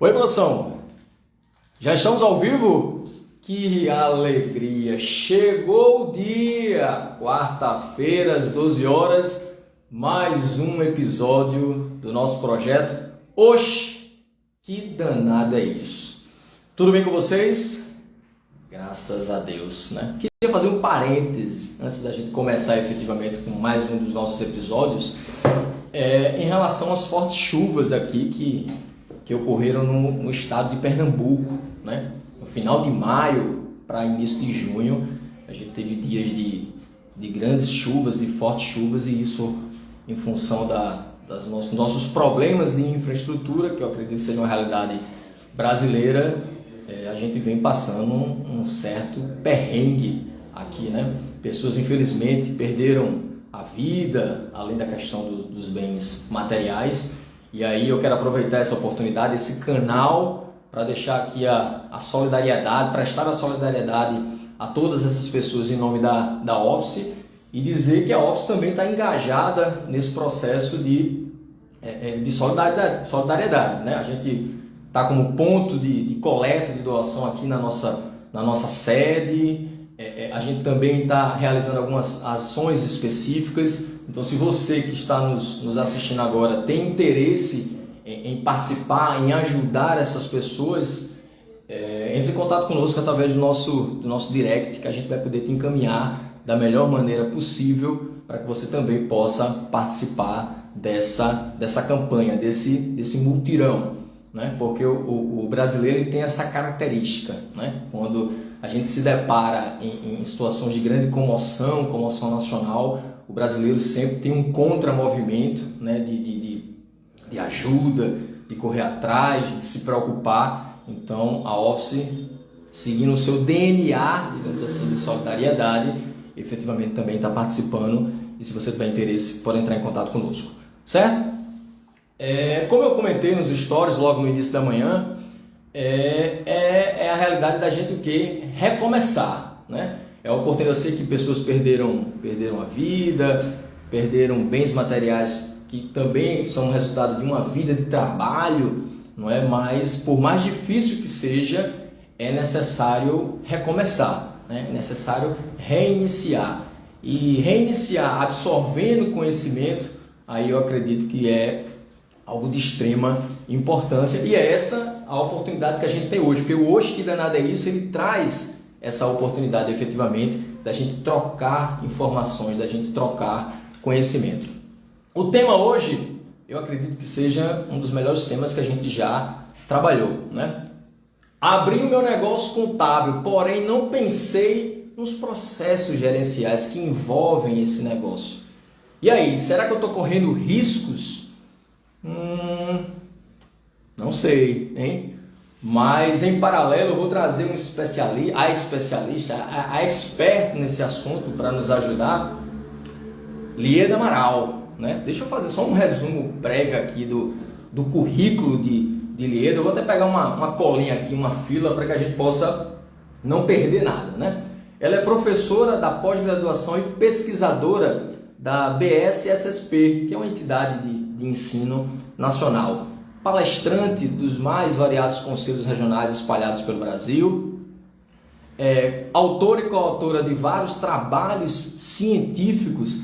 Oi, produção! Já estamos ao vivo? Que alegria! Chegou o dia! Quarta-feira, às 12 horas, mais um episódio do nosso projeto. Oxe, que danado é isso! Tudo bem com vocês? Graças a Deus, né? Queria fazer um parênteses antes da gente começar efetivamente com mais um dos nossos episódios em relação às fortes chuvas aqui que ocorreram no estado de Pernambuco, né? No final de maio para início de junho, a gente teve dias de grandes chuvas, de fortes chuvas, e isso em função dos nossos problemas de infraestrutura, que eu acredito ser uma realidade brasileira. A gente vem passando um certo perrengue aqui, né? Pessoas infelizmente perderam a vida, além da questão dos bens materiais. E aí eu quero aproveitar essa oportunidade, esse canal, para deixar aqui a solidariedade, prestar a solidariedade a todas essas pessoas em nome da Office, e dizer que a Office também está engajada nesse processo de solidariedade, né? A gente está como ponto de coleta, de doação aqui na nossa sede. A gente também está realizando algumas ações específicas. Então, se você que está nos assistindo agora tem interesse em participar, em ajudar essas pessoas, entre em contato conosco através do nosso direct, que a gente vai poder te encaminhar da melhor maneira possível para que você também possa participar dessa campanha, desse mutirão, né? Porque o brasileiro ele tem essa característica, né? Quando a gente se depara em situações de grande comoção nacional, o brasileiro sempre tem um contramovimento, né? de ajuda, de correr atrás, de se preocupar. Então a Office, seguindo o seu DNA, digamos assim, de solidariedade, efetivamente também está participando. E se você tiver interesse, pode entrar em contato conosco, certo? Como eu comentei nos stories logo no início da manhã, é a realidade da gente o quê? Recomeçar, né? É a oportunidade. Eu sei que pessoas perderam a vida, perderam bens materiais que também são resultado de uma vida de trabalho, não é? Mas por mais difícil que seja, é necessário recomeçar, né? É necessário reiniciar. E reiniciar absorvendo conhecimento, aí eu acredito que é algo de extrema importância, e é essa a oportunidade que a gente tem hoje, porque o Hoje Que Danado é Isso, ele traz essa oportunidade efetivamente da gente trocar informações, da gente trocar conhecimento. O tema hoje, eu acredito que seja um dos melhores temas que a gente já trabalhou, né? Abri o meu negócio contábil, porém não pensei nos processos gerenciais que envolvem esse negócio. E aí, será que eu estou correndo riscos? Não sei, hein? Mas em paralelo eu vou trazer a especialista, a expert nesse assunto para nos ajudar, Lieda Amaral, né? Deixa eu fazer só um resumo prévio aqui do currículo de Lieda. Eu vou até pegar uma colinha aqui, uma fila, para que a gente possa não perder nada, né? Ela é professora da pós-graduação e pesquisadora da BSSSP, que é uma entidade de ensino nacional. Palestrante dos mais variados conselhos regionais espalhados pelo Brasil. Autora e coautora de vários trabalhos científicos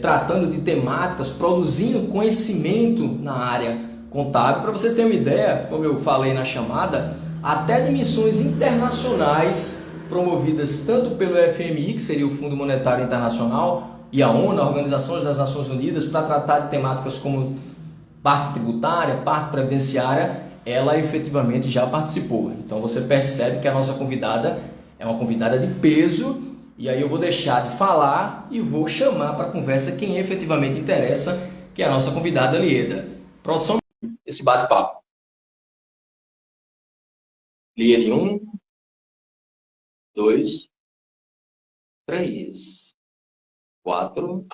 tratando de temáticas, produzindo conhecimento na área contábil. Para você ter uma ideia, como eu falei na chamada, até de missões internacionais promovidas tanto pelo FMI, que seria o Fundo Monetário Internacional, e a ONU, a Organização das Nações Unidas, para tratar de temáticas como parte tributária, parte previdenciária, ela efetivamente já participou. Então você percebe que a nossa convidada é uma convidada de peso, e aí eu vou deixar de falar e vou chamar para a conversa quem efetivamente interessa, que é a nossa convidada Lieda. Produção, esse bate-papo. Lieda, 1, 2, 3, 4...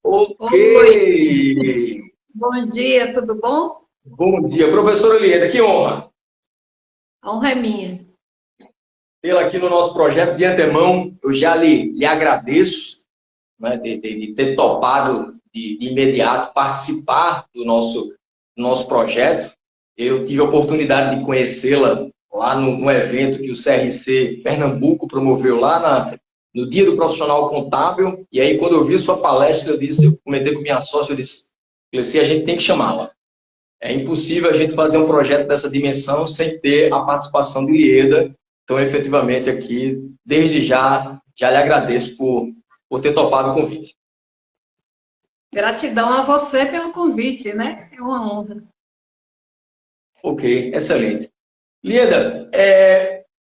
Ok! Oi. Bom dia, tudo bom? Bom dia, professora Lieda, que honra A honra é minha. tê-la aqui no nosso projeto. De antemão, eu já lhe agradeço, né, de ter topado de imediato participar do nosso projeto. Eu tive a oportunidade de conhecê-la lá no evento que o CRC Pernambuco promoveu lá no Dia do Profissional Contábil. E aí, quando eu vi sua palestra, eu comentei com minha sócia, eu disse, Cleci, a gente tem que chamá-la. É impossível a gente fazer um projeto dessa dimensão sem ter a participação de Lieda. Então, efetivamente, aqui, desde já lhe agradeço por ter topado o convite. Gratidão a você pelo convite, né? É uma honra. Ok, excelente. Lieda,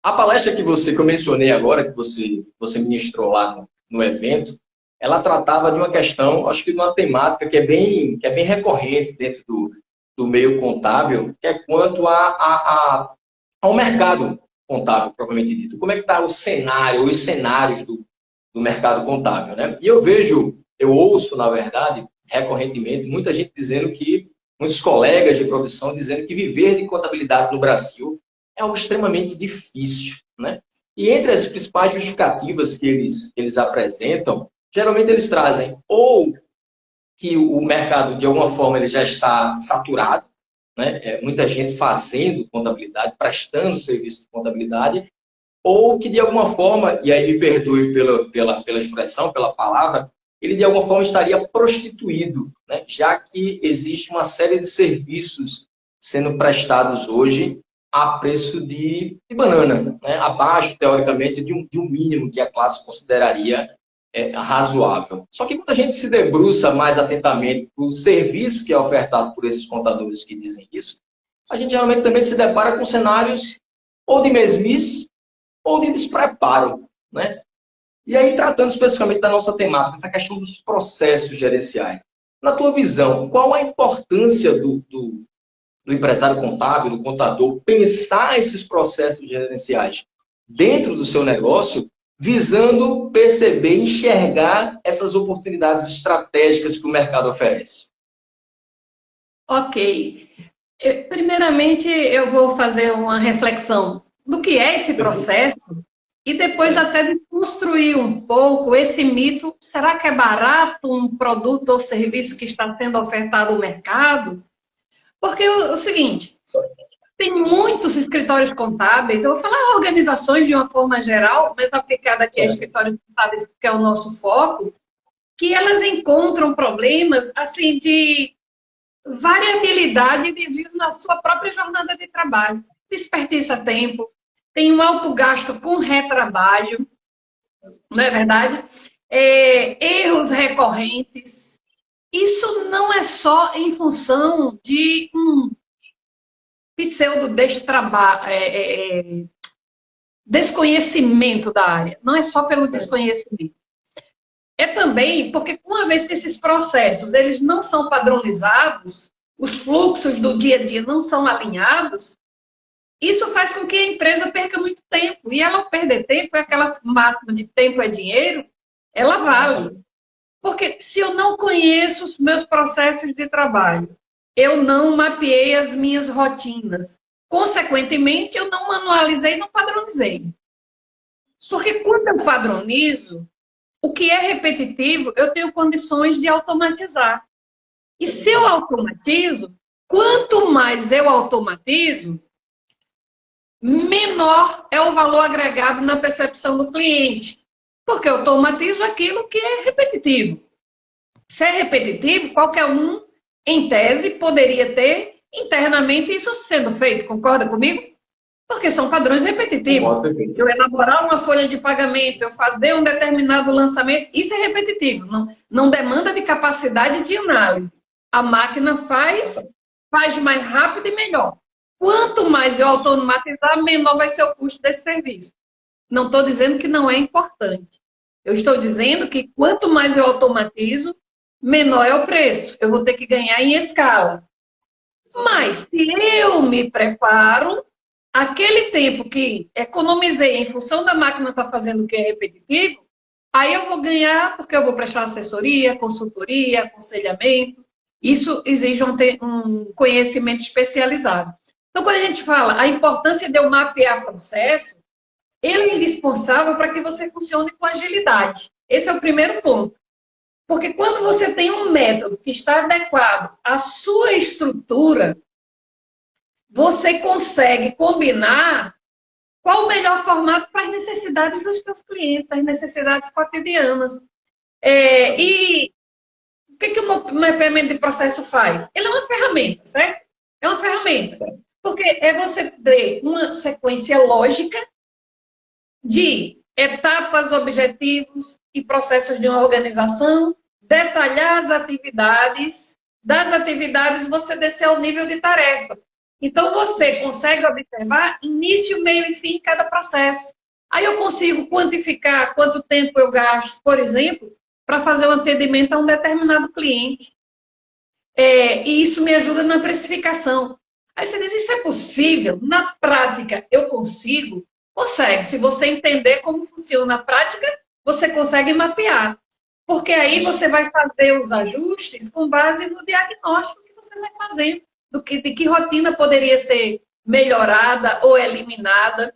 a palestra que eu mencionei agora, que você ministrou lá no evento, ela tratava de uma questão, acho que de uma temática que é bem recorrente dentro do meio contábil, que é quanto ao mercado contábil, propriamente dito. Como é que está o cenário, os cenários do mercado contábil, né? E eu ouço, na verdade, recorrentemente, muitos colegas de profissão dizendo que viver de contabilidade no Brasil é algo extremamente difícil, né? E entre as principais justificativas que eles apresentam, geralmente eles trazem ou que o mercado, de alguma forma, ele já está saturado, né? Muita gente fazendo contabilidade, prestando serviço de contabilidade, ou que, de alguma forma, e aí me perdoe pela expressão, pela palavra, ele, de alguma forma, estaria prostituído, né? Já que existe uma série de serviços sendo prestados hoje a preço de banana, né? Abaixo, teoricamente, de um mínimo que a classe consideraria razoável. Só que quando a gente se debruça mais atentamente para o serviço que é ofertado por esses contadores que dizem isso, a gente geralmente também se depara com cenários ou de mesmice ou de despreparo, né? E aí, tratando especificamente da nossa temática, a questão dos processos gerenciais. Na tua visão, qual a importância do empresário contábil, do contador, pensar esses processos gerenciais dentro do seu negócio, visando perceber, enxergar essas oportunidades estratégicas que o mercado oferece? Ok. Primeiramente, eu vou fazer uma reflexão do que é esse processo e depois Certo. até de construir um pouco esse mito. Será que é barato um produto ou serviço que está sendo ofertado no mercado? Porque o seguinte, tem muitos escritórios contábeis, eu vou falar organizações de uma forma geral, mas aplicada aqui a Certo. escritórios contábeis, que é o nosso foco, que elas encontram problemas assim de variabilidade e desvio na sua própria jornada de trabalho. Desperdiça tempo, tem um alto gasto com retrabalho, não é verdade? Erros recorrentes. Isso não é só em função de um pseudo desconhecimento da área. Não é só pelo desconhecimento. É também porque, uma vez que esses processos eles não são padronizados, os fluxos do dia a dia não são alinhados, isso faz com que a empresa perca muito tempo. E ela, ao perder tempo, é aquela máxima de tempo é dinheiro, ela vale. Porque se eu não conheço os meus processos de trabalho, eu não mapeei as minhas rotinas, consequentemente, eu não manualizei, não padronizei. Porque quando eu padronizo, o que é repetitivo, eu tenho condições de automatizar. E se eu automatizo, quanto mais eu automatizo, menor é o valor agregado na percepção do cliente. Porque eu automatizo aquilo que é repetitivo. Se é repetitivo, qualquer um, em tese, poderia ter internamente isso sendo feito. Concorda comigo? Porque são padrões repetitivos. Eu elaborar uma folha de pagamento, eu fazer um determinado lançamento, isso é repetitivo. Não demanda de capacidade de análise. A máquina faz mais rápido e melhor. Quanto mais eu automatizar, menor vai ser o custo desse serviço. Não estou dizendo que não é importante. Eu estou dizendo que quanto mais eu automatizo, menor é o preço. Eu vou ter que ganhar em escala. Mas se eu me preparo, aquele tempo que economizei em função da máquina estar fazendo o que é repetitivo, aí eu vou ganhar porque eu vou prestar assessoria, consultoria, aconselhamento. Isso exige um conhecimento especializado. Então, quando a gente fala a importância de eu mapear processo, ele é indispensável para que você funcione com agilidade. Esse é o primeiro ponto. Porque quando você tem um método que está adequado à sua estrutura, você consegue combinar qual o melhor formato para as necessidades dos seus clientes, as necessidades cotidianas. E o que o mapeamento de processo faz? Ele é uma ferramenta, certo? É uma ferramenta. Porque é você ter uma sequência lógica de etapas, objetivos e processos de uma organização, detalhar as atividades, das atividades você descer ao nível de tarefa. Então, você consegue observar início, meio e fim em cada processo. Aí eu consigo quantificar quanto tempo eu gasto, por exemplo, para fazer um atendimento a um determinado cliente. E isso me ajuda na precificação. Aí você diz, isso é possível? Na prática, eu consigo? Consegue. Se você entender como funciona a prática, você consegue mapear. Porque aí você vai fazer os ajustes com base no diagnóstico que você vai fazendo, de que rotina poderia ser melhorada ou eliminada.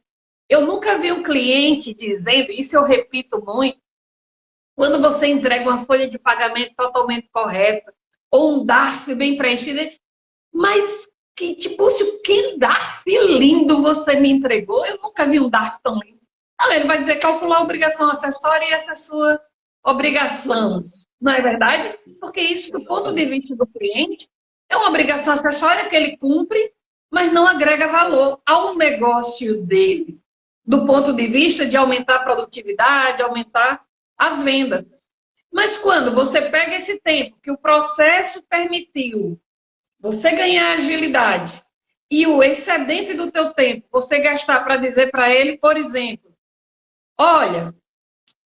Eu nunca vi um cliente dizendo, isso eu repito muito, quando você entrega uma folha de pagamento totalmente correta, ou um DARF bem preenchido, mas que DARF lindo você me entregou, eu nunca vi um DARF tão lindo. Não, ele vai dizer calcular a obrigação acessória e essa é a sua obrigação, não é verdade? Porque isso, do ponto de vista do cliente, é uma obrigação acessória que ele cumpre, mas não agrega valor ao negócio dele, do ponto de vista de aumentar a produtividade, aumentar as vendas. Mas quando você pega esse tempo que o processo permitiu você ganhar agilidade e o excedente do teu tempo você gastar para dizer para ele, por exemplo, olha,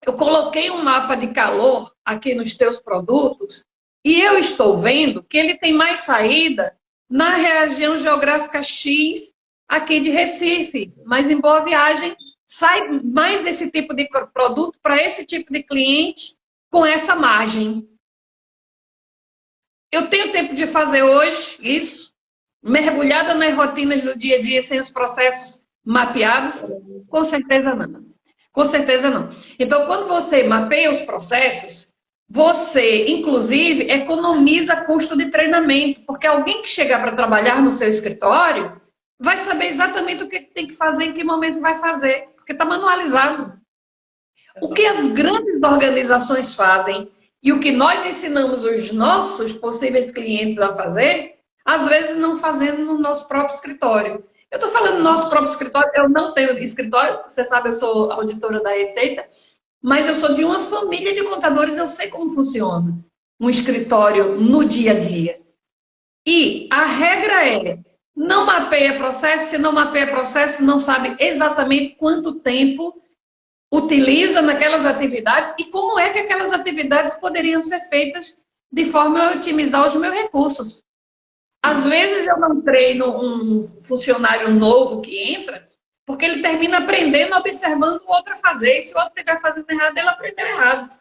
eu coloquei um mapa de calor aqui nos teus produtos e eu estou vendo que ele tem mais saída na região geográfica X aqui de Recife, mas em Boa Viagem sai mais esse tipo de produto para esse tipo de cliente com essa margem. Eu tenho tempo de fazer hoje isso, mergulhada nas rotinas do dia a dia sem os processos mapeados? Com certeza não. Com certeza não. Então, quando você mapeia os processos, você, inclusive, economiza custo de treinamento, porque alguém que chegar para trabalhar no seu escritório vai saber exatamente o que tem que fazer, em que momento vai fazer, porque está manualizado. O que as grandes organizações fazem e o que nós ensinamos os nossos possíveis clientes a fazer, às vezes não fazendo no nosso próprio escritório. Eu estou falando do nosso próprio escritório, eu não tenho escritório, você sabe, eu sou auditora da Receita, mas eu sou de uma família de contadores, eu sei como funciona um escritório no dia a dia. E a regra é, não mapeia processo, se não mapeia processo, não sabe exatamente quanto tempo utiliza naquelas atividades e como é que aquelas atividades poderiam ser feitas de forma a otimizar os meus recursos. Às vezes eu não treino um funcionário novo que entra, porque ele termina aprendendo, observando o outro fazer. E se o outro estiver fazendo errado, ele aprendeu errado.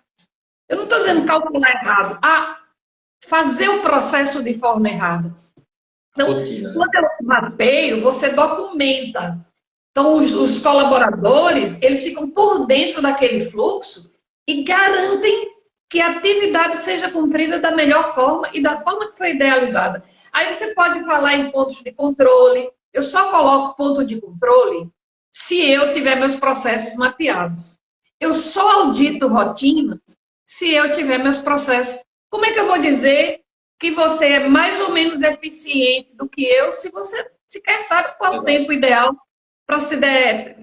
Eu não estou dizendo calcular errado. Fazer o processo de forma errada. Então, quando eu mapeio, você documenta. Então, os colaboradores, eles ficam por dentro daquele fluxo e garantem que a atividade seja cumprida da melhor forma e da forma que foi idealizada. Aí você pode falar em pontos de controle. Eu só coloco ponto de controle se eu tiver meus processos mapeados. Eu só audito rotinas se eu tiver meus processos. Como é que eu vou dizer que você é mais ou menos eficiente do que eu se você sequer sabe qual é o tempo ideal para se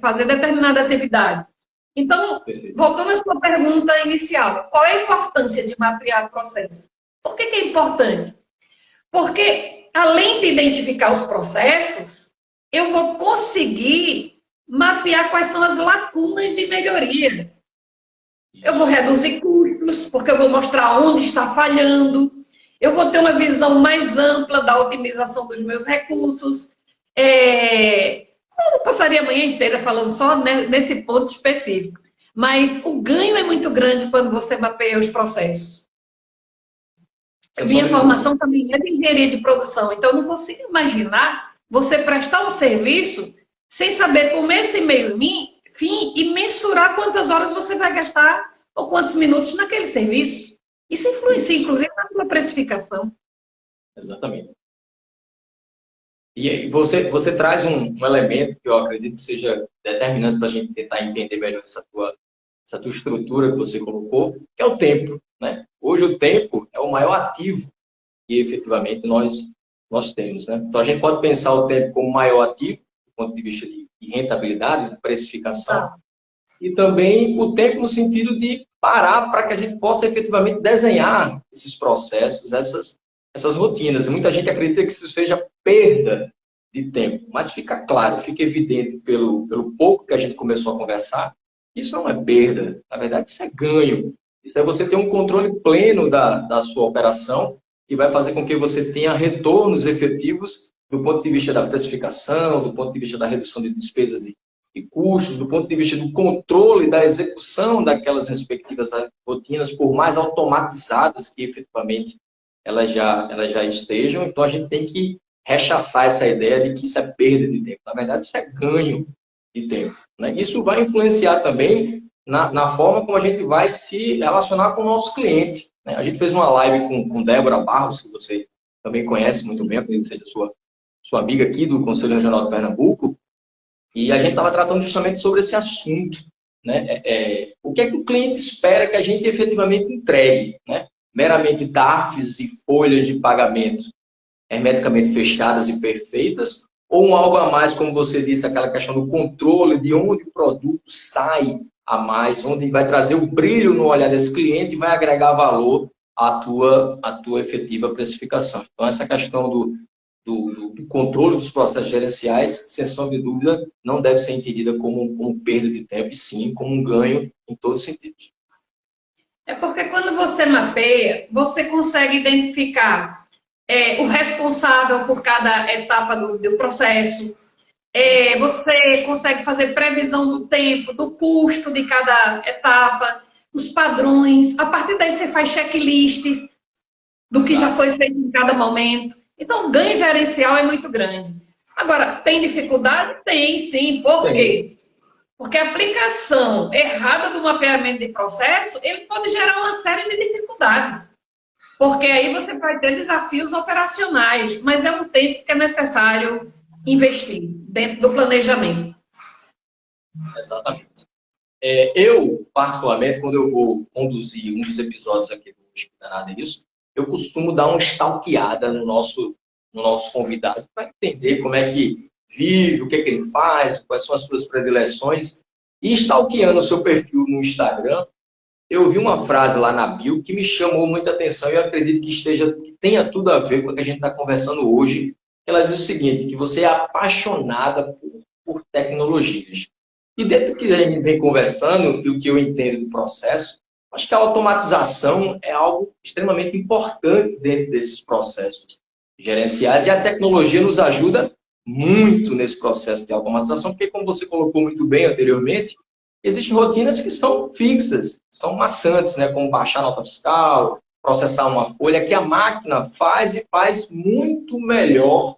fazer determinada atividade? Então, voltando à sua pergunta inicial, qual é a importância de mapear o processo? Por que é importante? Porque, além de identificar os processos, eu vou conseguir mapear quais são as lacunas de melhoria. Eu vou reduzir custos, porque eu vou mostrar onde está falhando. Eu vou ter uma visão mais ampla da otimização dos meus recursos. Eu passaria a manhã inteira falando só nesse ponto específico. Mas o ganho é muito grande quando você mapeia os processos. Minha formação também é de engenharia de produção, então eu não consigo imaginar você prestar um serviço sem saber começo, meio e fim e mensurar quantas horas você vai gastar ou quantos minutos naquele serviço. Isso influencia, inclusive, na sua precificação. Exatamente. E aí você traz um elemento que eu acredito que seja determinante para a gente tentar entender melhor essa tua estrutura que você colocou, que é o tempo, né? Hoje o tempo é o maior ativo que efetivamente nós temos, né? Então a gente pode pensar o tempo como maior ativo, do ponto de vista de rentabilidade, de precificação, Tá. e também o tempo no sentido de parar para que a gente possa efetivamente desenhar esses processos, essas rotinas. Muita gente acredita que isso seja perda de tempo, mas fica claro, fica evidente pelo pouco que a gente começou a conversar, isso não é perda, na verdade isso é ganho. Isso é você ter um controle pleno da sua operação que vai fazer com que você tenha retornos efetivos do ponto de vista da precificação, do ponto de vista da redução de despesas e custos, do ponto de vista do controle da execução daquelas respectivas rotinas, por mais automatizadas que efetivamente elas já estejam. Então a gente tem que rechaçar essa ideia de que isso é perda de tempo. Na verdade, isso é ganho de tempo, né? Isso vai influenciar também na forma como a gente vai se relacionar com o nosso cliente, né? A gente fez uma live com Débora Barros, que você também conhece muito bem, acredito que seja sua amiga aqui do Conselho Regional de Pernambuco, e a gente estava tratando justamente sobre esse assunto, né? O que é que o cliente espera que a gente efetivamente entregue, né? Meramente DARFs e folhas de pagamento hermeticamente fechadas e perfeitas, ou um algo a mais, como você disse, aquela questão do controle de onde o produto sai a mais, onde vai trazer o brilho no olhar desse cliente e vai agregar valor à tua efetiva precificação. Então, essa questão do controle dos processos gerenciais, sem sombra de dúvida, não deve ser entendida como perda de tempo, e sim como um ganho em todos os sentidos. É porque quando você mapeia, você consegue identificar o responsável por cada etapa do processo. Você consegue fazer previsão do tempo, do custo de cada etapa, os padrões. A partir daí você faz checklists do que já foi feito em cada momento. Então, o ganho gerencial é muito grande. Agora, tem dificuldade? Tem, sim. Por quê? Porque a aplicação errada do mapeamento de processo, ele pode gerar uma série de dificuldades. Porque aí você vai ter desafios operacionais, mas é um tempo que é necessário investir dentro do planejamento. Exatamente. Eu, particularmente, quando eu vou conduzir um dos episódios aqui do Nada é Isso, eu costumo dar uma stalkeada no nosso convidado para entender como é que vive, o que é que ele faz, quais são as suas predileções. E stalkeando o seu perfil no Instagram, eu vi uma frase lá na bio que me chamou muita atenção e eu acredito que tenha tudo a ver com o que a gente está conversando hoje. Ela diz o seguinte, que você é apaixonada por tecnologias. E dentro do que a gente vem conversando e o que eu entendo do processo, acho que a automatização é algo extremamente importante dentro desses processos gerenciais e a tecnologia nos ajuda muito nesse processo de automatização, porque como você colocou muito bem anteriormente, existem rotinas que são fixas, são maçantes, né? Como baixar nota fiscal, processar uma folha, que a máquina faz e faz muito melhor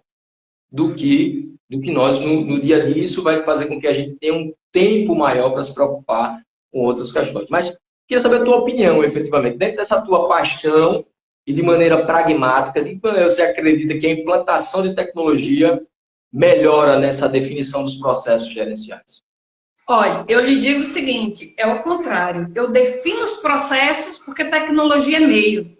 do que nós no dia a dia. Isso vai fazer com que a gente tenha um tempo maior para se preocupar com outras questões. Mas queria saber a tua opinião, efetivamente, dentro dessa tua paixão e de maneira pragmática, de que maneira você acredita que a implantação de tecnologia melhora nessa definição dos processos gerenciais? Olha, eu lhe digo o seguinte, é o contrário. Eu defino os processos porque tecnologia é meio.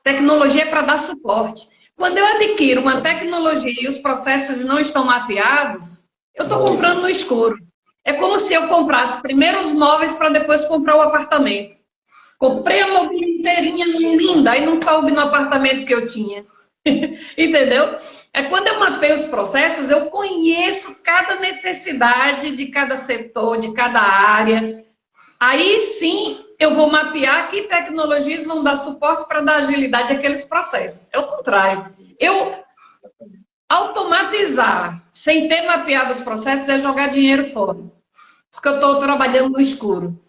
Tecnologia é para dar suporte. Quando eu adquiro uma tecnologia e os processos não estão mapeados, eu estou comprando no escuro. É como se eu comprasse primeiro os móveis para depois comprar o apartamento. Comprei a mobília inteirinha linda, aí não coube no apartamento que eu tinha. Entendeu? É quando eu mapeio os processos, eu conheço cada necessidade de cada setor, de cada área. Aí sim eu vou mapear que tecnologias vão dar suporte para dar agilidade àqueles processos. É o contrário. Eu automatizar sem ter mapeado os processos é jogar dinheiro fora. Porque eu estou trabalhando no escuro.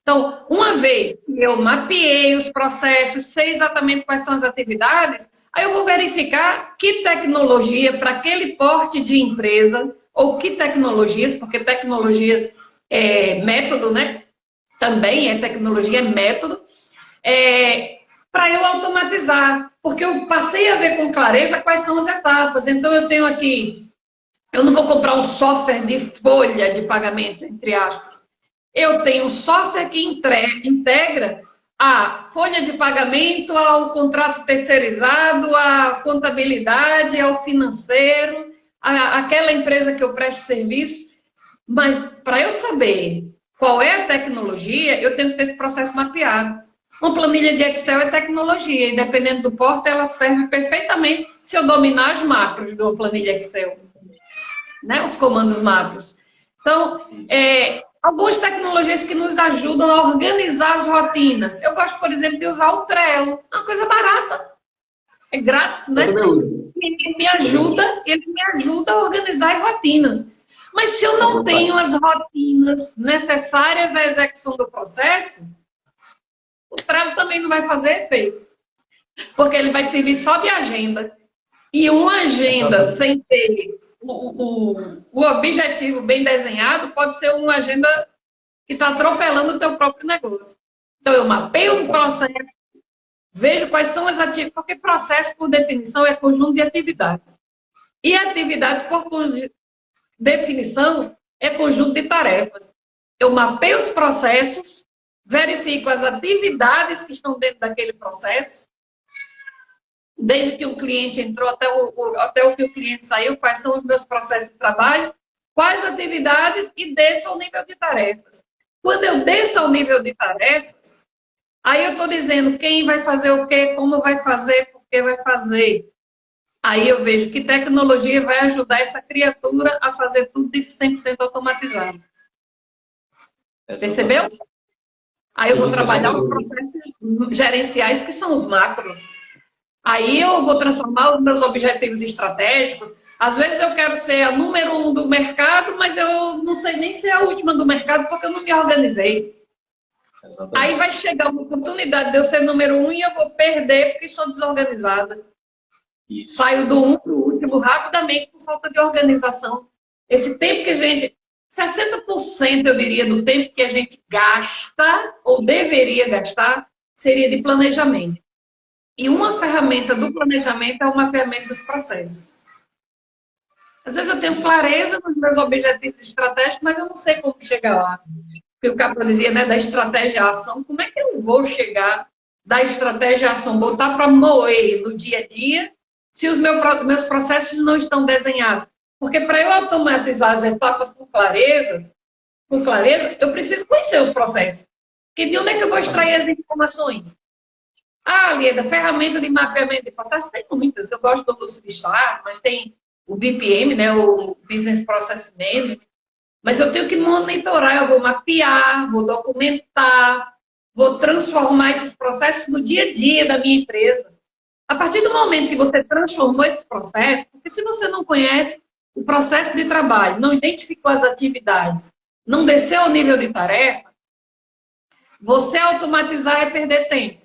Então, uma vez que eu mapeei os processos, sei exatamente quais são as atividades, aí eu vou verificar que tecnologia para aquele porte de empresa, ou que tecnologias, porque tecnologias é método, né? Também é tecnologia, é método, para eu automatizar. porque eu passei a ver com clareza quais são as etapas. Então, eu tenho aqui, eu não vou comprar um software de folha de pagamento, entre aspas. Eu tenho um software que integra a folha de pagamento, ao contrato terceirizado, à contabilidade, ao financeiro, àquela empresa que eu presto serviço. Mas para eu saber qual é a tecnologia, eu tenho que ter esse processo mapeado. Uma planilha de Excel é tecnologia, e dependendo do porte, ela serve perfeitamente se eu dominar as macros de uma planilha Excel, né? Os comandos macros. Então, algumas tecnologias que nos ajudam a organizar as rotinas. Eu gosto, por exemplo, de usar o Trello. É uma coisa barata. É grátis, né? Ele me ajuda a organizar as rotinas. Mas se eu não tenho as rotinas necessárias à execução do processo, o Trello também não vai fazer efeito. Porque ele vai servir só de agenda. E uma agenda sem ter o objetivo bem desenhado pode ser uma agenda que está atropelando o teu próprio negócio. Então, eu mapeio o processo, vejo quais são as atividades, porque processo, por definição, é conjunto de atividades. E atividade, por definição, é conjunto de tarefas. Eu mapeio os processos, verifico as atividades que estão dentro daquele processo, desde que o cliente entrou até o que o cliente saiu, quais são os meus processos de trabalho, quais atividades, e desço ao nível de tarefas. Quando eu desço ao nível de tarefas, aí eu estou dizendo quem vai fazer o quê, como vai fazer, por que vai fazer. Aí eu vejo que tecnologia vai ajudar essa criatura a fazer tudo de 100% automatizado. Percebeu? Aí eu vou trabalhar os processos gerenciais, que são os macros. Aí eu vou transformar os meus objetivos estratégicos. Às vezes eu quero ser a número 1 do mercado, mas eu não sei nem ser a última do mercado porque eu não me organizei. Exatamente. Aí vai chegar uma oportunidade de eu ser número 1 e eu vou perder porque estou desorganizada. Isso. Saio do 1 para o último rapidamente por falta de organização. Esse tempo que a gente... 60% eu diria do tempo que a gente gasta ou deveria gastar seria de planejamento. E uma ferramenta do planejamento é o mapeamento dos processos. Às vezes eu tenho clareza nos meus objetivos estratégicos, mas eu não sei como chegar lá. Porque o Capra dizia, né, da estratégia à ação. Como é que eu vou chegar da estratégia à ação? Botar para moer no dia a dia se os meus processos não estão desenhados. Porque para eu automatizar as etapas com clareza, eu preciso conhecer os processos. Porque de onde é que eu vou extrair as informações? Lieda, ferramenta de mapeamento de processo tem muitas. Eu gosto do Lucidchart, mas tem o BPM, né, o Business Process Management. Mas eu tenho que monitorar, eu vou mapear, vou documentar, vou transformar esses processos no dia a dia da minha empresa. A partir do momento que você transformou esses processos, porque se você não conhece o processo de trabalho, não identificou as atividades, não desceu ao nível de tarefa, você automatizar é perder tempo.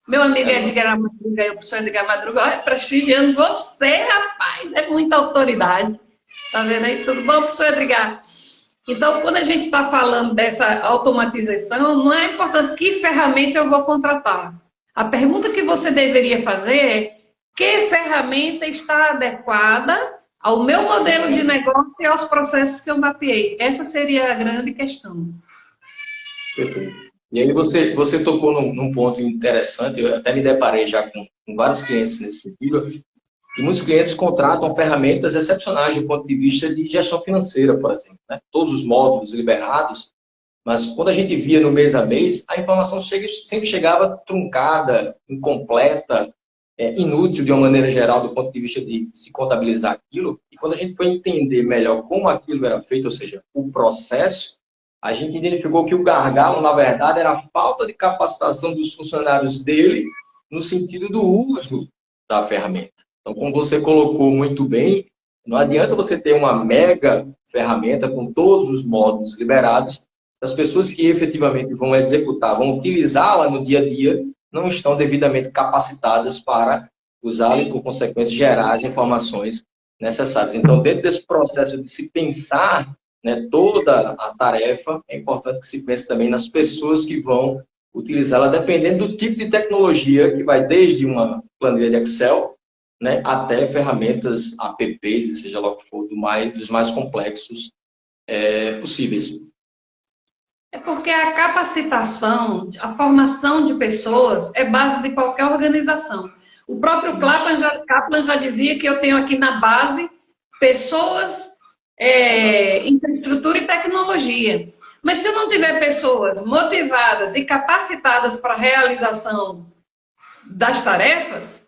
Meu amigo Edgar Madruga, o professor Edgar Madruga, olha, prestigiando você, rapaz, é muita autoridade. Tá vendo aí? Tudo bom, professor Edgar? Então, quando a gente está falando dessa automatização, não é importante que ferramenta eu vou contratar. A pergunta que você deveria fazer é que ferramenta está adequada ao meu modelo de negócio e aos processos que eu mapeei. Essa seria a grande questão. Perfeito. E aí você tocou num ponto interessante, eu até me deparei já com vários clientes nesse sentido, e muitos clientes contratam ferramentas excepcionais do ponto de vista de gestão financeira, por exemplo, né? Todos os módulos liberados, mas quando a gente via no mês a mês, a informação sempre chegava truncada, incompleta, inútil de uma maneira geral do ponto de vista de se contabilizar aquilo. E quando a gente foi entender melhor como aquilo era feito, ou seja, o processo, a gente identificou que o gargalo, na verdade, era a falta de capacitação dos funcionários dele no sentido do uso da ferramenta. Então, como você colocou muito bem, não adianta você ter uma mega ferramenta com todos os módulos liberados, as pessoas que efetivamente vão executar, vão utilizá-la no dia a dia, não estão devidamente capacitadas para usá-la e, por consequência, gerar as informações necessárias. Então, dentro desse processo de se pensar, né, toda a tarefa, é importante que se pense também nas pessoas que vão utilizá-la dependendo do tipo de tecnologia, que vai desde uma planilha de Excel, né, até ferramentas apps, seja lá o que for, dos mais complexos possíveis. É porque a capacitação, a formação de pessoas é base de qualquer organização. O próprio Kaplan já dizia que eu tenho aqui na base pessoas, infraestrutura e tecnologia. Mas se eu não tiver pessoas motivadas e capacitadas para a realização das tarefas,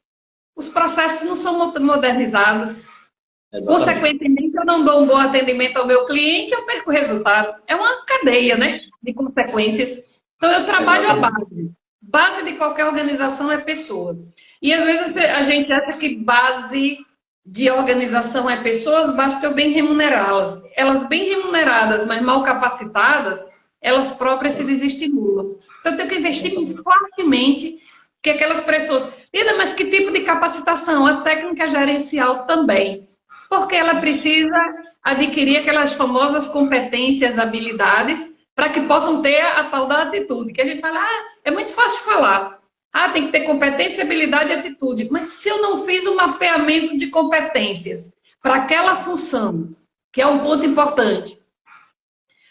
os processos não são modernizados. Exatamente. Consequentemente, eu não dou um bom atendimento ao meu cliente, eu perco o resultado. É uma cadeia, né, de consequências. Então, eu trabalho a base. Base de qualquer organização é pessoa. E, às vezes, a gente acha que base de organização é pessoas, basta eu bem remunerá-las. Elas bem remuneradas, mas mal capacitadas, elas próprias se desestimulam. Então, eu tenho que investir fortemente que aquelas pessoas... Lida, mas que tipo de capacitação? A técnica gerencial também. Porque ela precisa adquirir aquelas famosas competências, habilidades, para que possam ter a tal da atitude. Que a gente fala, é muito fácil falar. Tem que ter competência, habilidade e atitude. Mas se eu não fiz um mapeamento de competências para aquela função, que é um ponto importante,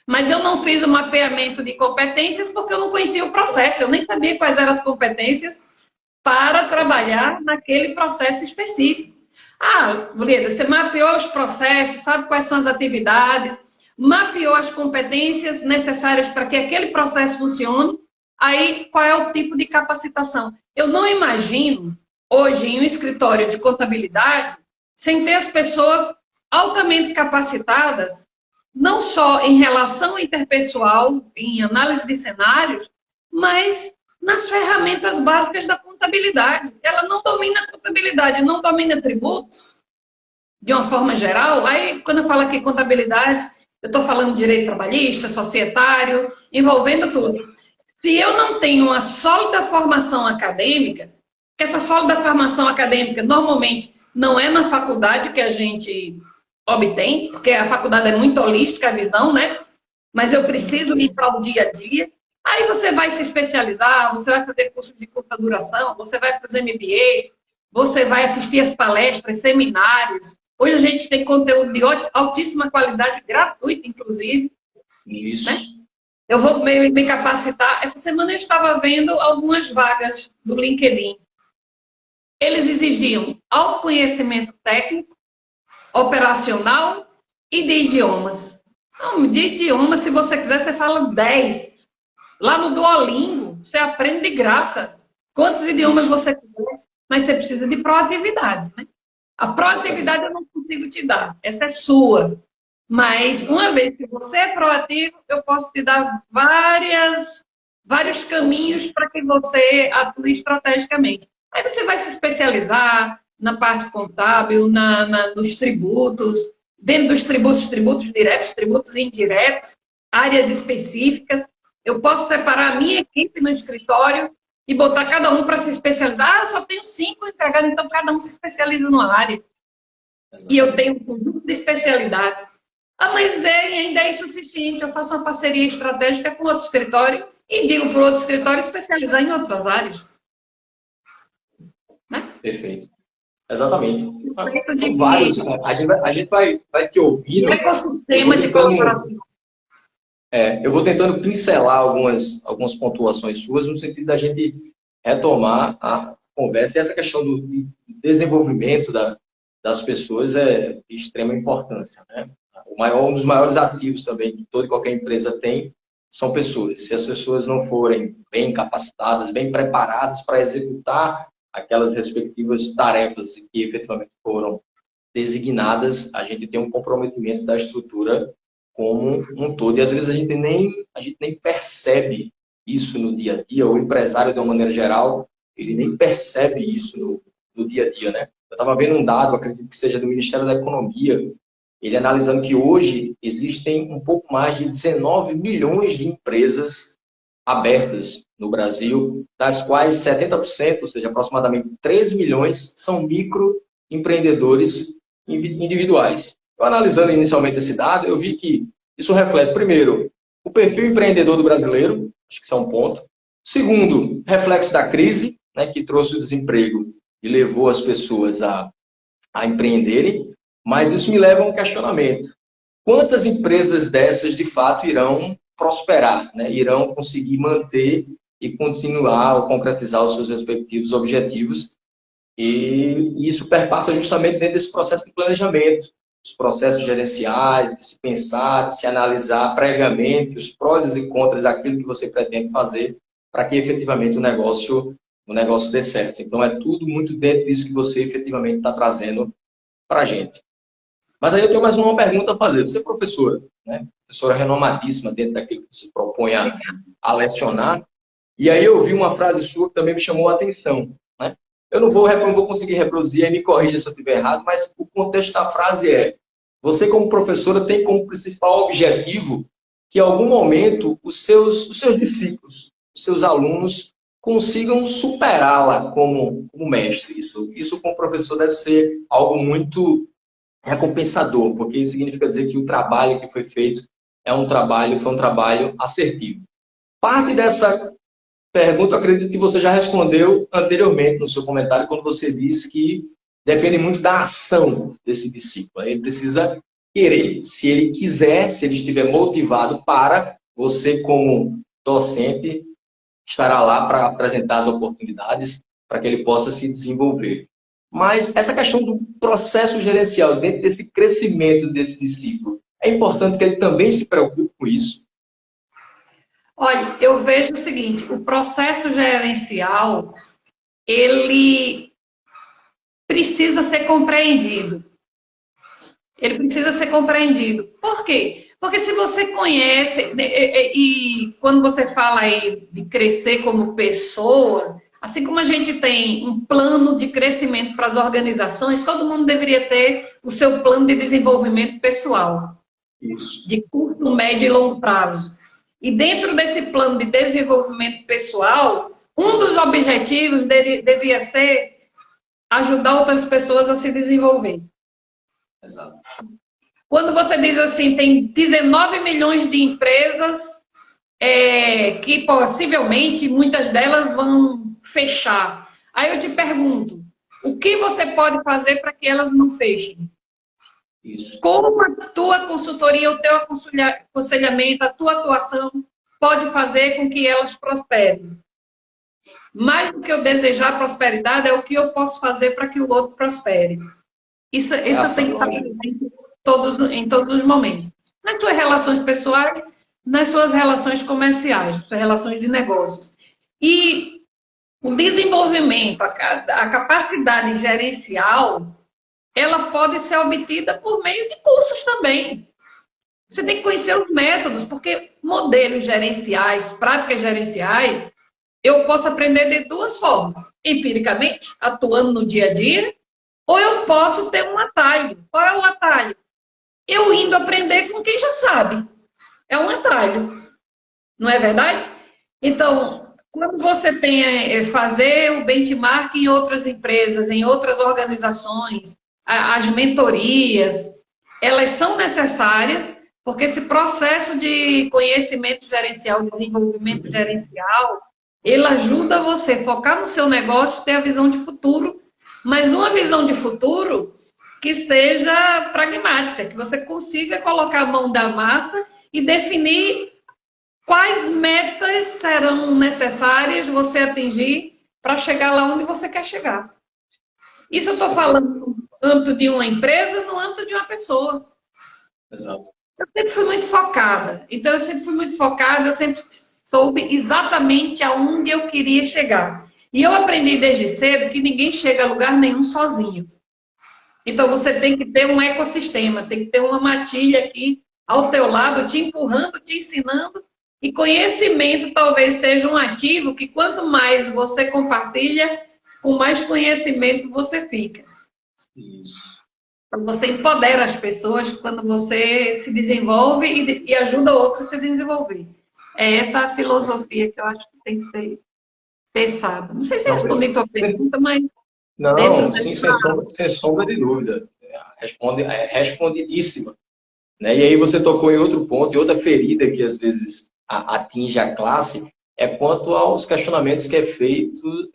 mas eu não fiz o mapeamento de competências porque eu não conhecia o processo, eu nem sabia quais eram as competências para trabalhar naquele processo específico. Breda, você mapeou os processos, sabe quais são as atividades, mapeou as competências necessárias para que aquele processo funcione. Aí, qual é o tipo de capacitação? Eu não imagino, hoje, em um escritório de contabilidade, sem ter as pessoas altamente capacitadas, não só em relação interpessoal, em análise de cenários, mas nas ferramentas básicas da contabilidade. Ela não domina a contabilidade, não domina tributos, de uma forma geral. Aí, quando eu falo aqui contabilidade, eu estou falando de direito trabalhista, societário, envolvendo tudo. Se eu não tenho uma sólida formação acadêmica, que essa sólida formação acadêmica normalmente não é na faculdade que a gente obtém, porque a faculdade é muito holística a visão, né? Mas eu preciso ir para o dia a dia. Aí você vai se especializar, você vai fazer curso de curta duração, você vai para os MBA, você vai assistir as palestras, seminários. Hoje a gente tem conteúdo de altíssima qualidade, gratuito, inclusive. Isso. Né? Eu vou me capacitar. Essa semana eu estava vendo algumas vagas do LinkedIn. Eles exigiam autoconhecimento técnico, operacional e de idiomas. Não, de idiomas, se você quiser, você fala 10. Lá no Duolingo, você aprende de graça. Quantos idiomas você quiser, mas você precisa de proatividade, né? A proatividade eu não consigo te dar, essa é sua. Mas, uma vez que você é proativo, eu posso te dar vários caminhos para que você atue estrategicamente. Aí você vai se especializar na parte contábil, nos tributos, dentro dos tributos diretos, tributos indiretos, áreas específicas. Eu posso separar a minha equipe no escritório e botar cada um para se especializar. Eu só tenho 5 empregados, então cada um se especializa numa área. Exatamente. E eu tenho um conjunto de especialidades. Mas ainda é insuficiente. Eu faço uma parceria estratégica com outro escritório e digo para o outro escritório especializar em outras áreas. Né? Perfeito. Exatamente. São vários. A gente vai te ouvindo. Um ecossistema de colaboração. Eu vou tentando pincelar algumas pontuações suas no sentido da gente retomar a conversa. E essa questão do desenvolvimento das pessoas é de extrema importância, né? Um dos maiores ativos também que toda e qualquer empresa tem são pessoas. Se as pessoas não forem bem capacitadas, bem preparadas para executar aquelas respectivas tarefas que efetivamente foram designadas, a gente tem um comprometimento da estrutura como um todo. E às vezes a gente nem percebe isso no dia a dia. O empresário, de uma maneira geral, ele nem percebe isso no dia a dia, né? Eu estava vendo um dado, acredito que seja do Ministério da Economia, ele analisando que hoje existem um pouco mais de 19 milhões de empresas abertas no Brasil, das quais 70%, ou seja, aproximadamente 13 milhões, são microempreendedores individuais. Eu, analisando inicialmente esse dado, eu vi que isso reflete, primeiro, o perfil empreendedor do brasileiro, acho que isso é um ponto. Segundo, reflexo da crise, né, que trouxe o desemprego e levou as pessoas a empreenderem, mas isso me leva a um questionamento. Quantas empresas dessas, de fato, irão prosperar, né? Irão conseguir manter e continuar ou concretizar os seus respectivos objetivos? E isso perpassa justamente dentro desse processo de planejamento, os processos gerenciais, de se pensar, de se analisar previamente os prós e contras daquilo que você pretende fazer para que efetivamente o negócio dê certo. Então, é tudo muito dentro disso que você efetivamente está trazendo para a gente. Mas aí eu tenho mais uma pergunta a fazer. Você é professora, né? Professora renomadíssima dentro daquilo que se propõe a lecionar. E aí eu vi uma frase sua que também me chamou a atenção, né? Eu não vou conseguir reproduzir, aí me corrija se eu estiver errado, mas o contexto da frase é: você como professora tem como principal objetivo que em algum momento os seus discípulos, os seus alunos consigam superá-la como mestre. Isso como professor deve ser algo muito recompensador, porque isso significa dizer que o trabalho que foi feito foi um trabalho assertivo. Parte dessa pergunta, eu acredito que você já respondeu anteriormente no seu comentário, quando você disse que depende muito da ação desse discípulo. Ele precisa querer. Se ele quiser, se ele estiver motivado para, você como docente estará lá para apresentar as oportunidades para que ele possa se desenvolver. Mas essa questão do processo gerencial, dentro desse crescimento desse discípulo, é importante que ele também se preocupe com isso. Olha, eu vejo o seguinte, o processo gerencial, ele precisa ser compreendido. Ele precisa ser compreendido. Por quê? Porque se você conhece, e quando você fala aí de crescer como pessoa, assim como a gente tem um plano de crescimento para as organizações, todo mundo deveria ter o seu plano de desenvolvimento pessoal. Isso. De curto, médio e longo prazo. E dentro desse plano de desenvolvimento pessoal, um dos objetivos devia ser ajudar outras pessoas a se desenvolver. Exato. Quando você diz assim, tem 19 milhões de empresas que possivelmente muitas delas vão fechar. Aí eu te pergunto, o que você pode fazer para que elas não fechem? Isso. Como a tua consultoria, o teu aconselhamento, a tua atuação pode fazer com que elas prosperem? Mais do que eu desejar prosperidade, é o que eu posso fazer para que o outro prospere. Isso tem que estar presente em todos os momentos. Nas suas relações pessoais, nas suas relações comerciais, nas suas relações de negócios. E o desenvolvimento, a capacidade gerencial, ela pode ser obtida por meio de cursos também. Você tem que conhecer os métodos, porque modelos gerenciais, práticas gerenciais, eu posso aprender de duas formas. Empiricamente, atuando no dia a dia, ou eu posso ter um atalho. Qual é o atalho? Eu indo aprender com quem já sabe. É um atalho. Não é verdade? Então, quando você tem fazer o benchmark em outras empresas, em outras organizações, as mentorias, elas são necessárias, porque esse processo de conhecimento gerencial, desenvolvimento gerencial, ele ajuda você a focar no seu negócio, ter a visão de futuro, mas uma visão de futuro que seja pragmática, que você consiga colocar a mão da massa e definir quais metas serão necessárias você atingir para chegar lá onde você quer chegar. Isso eu estou falando no âmbito de uma empresa, no âmbito de uma pessoa. Exato. Eu sempre fui muito focada. Então, eu sempre soube exatamente aonde eu queria chegar. E eu aprendi desde cedo que ninguém chega a lugar nenhum sozinho. Então, você tem que ter um ecossistema, tem que ter uma matilha aqui ao teu lado, te empurrando, te ensinando. E conhecimento talvez seja um ativo que quanto mais você compartilha, com mais conhecimento você fica. Isso. Você empodera as pessoas quando você se desenvolve e ajuda outros a se desenvolver. É essa a filosofia que eu acho que tem que ser pensada. Não sei se respondi a tua pergunta, mas... Não, sim, sem sombra de dúvida. Respondidíssima. Né? E aí você tocou em outro ponto, em outra ferida que às vezes atinge a classe, é quanto aos questionamentos que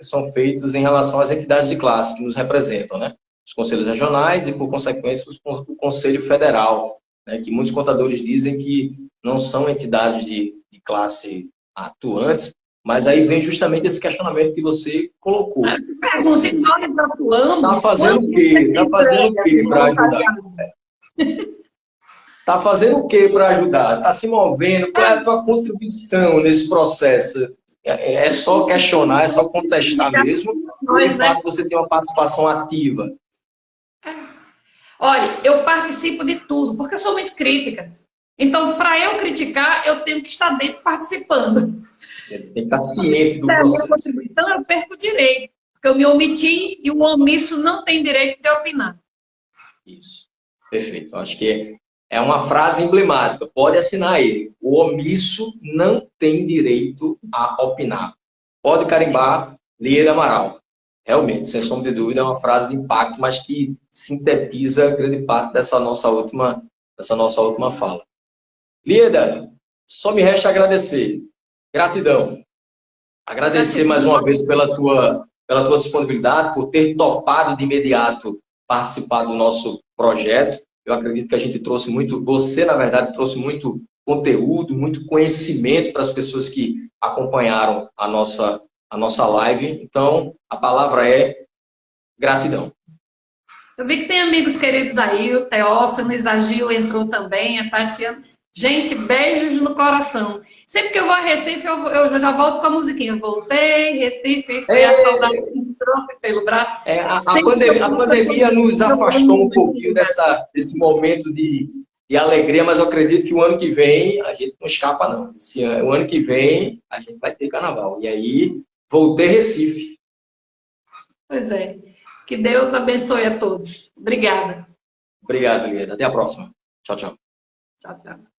são feitos em relação às entidades de classe que nos representam, né? Os conselhos regionais e, por consequência, o Conselho Federal, né? Que muitos contadores dizem que não são entidades de classe atuantes, mas aí vem justamente esse questionamento que você colocou. Pergunta, nós atuamos... Está fazendo o quê? Está fazendo o quê para ajudar? Está fazendo o que para ajudar? Está se movendo? Qual é a tua contribuição nesse processo? É só questionar, é só contestar mesmo? Ou de fato você tem uma participação ativa? Olha, eu participo de tudo, porque eu sou muito crítica. Então, para eu criticar, eu tenho que estar dentro participando. Tem que estar ciente do processo. A minha processo. contribuição, eu perco o direito, porque eu me omiti e o omisso não tem direito de opinar. Isso, perfeito. Acho que é uma frase emblemática, pode assinar aí. O omisso não tem direito a opinar. Pode carimbar, Lieda Amaral. Realmente, sem sombra de dúvida, é uma frase de impacto, mas que sintetiza grande parte dessa nossa última fala. Lieda, só me resta agradecer. Gratidão. Agradecer mais uma vez pela tua disponibilidade, por ter topado de imediato participar do nosso projeto. Eu acredito que a gente trouxe muito, você, na verdade, trouxe muito conteúdo, muito conhecimento para as pessoas que acompanharam a nossa live. Então, a palavra é gratidão. Eu vi que tem amigos queridos aí, o Teófanes, a Gil entrou também, a Tatiana. Gente, beijos no coração. Sempre que eu vou a Recife, eu já volto com a musiquinha. Voltei, Recife, foi a saudade que entrou pelo braço. A pandemia nos afastou um pouquinho desse momento de alegria, mas eu acredito que o ano que vem a gente não escapa, não. O ano que vem a gente vai ter carnaval. E aí, voltei Recife. Pois é. Que Deus abençoe a todos. Obrigada. Obrigado, Lieda. Até a próxima. Tchau, tchau. Tchau, tchau.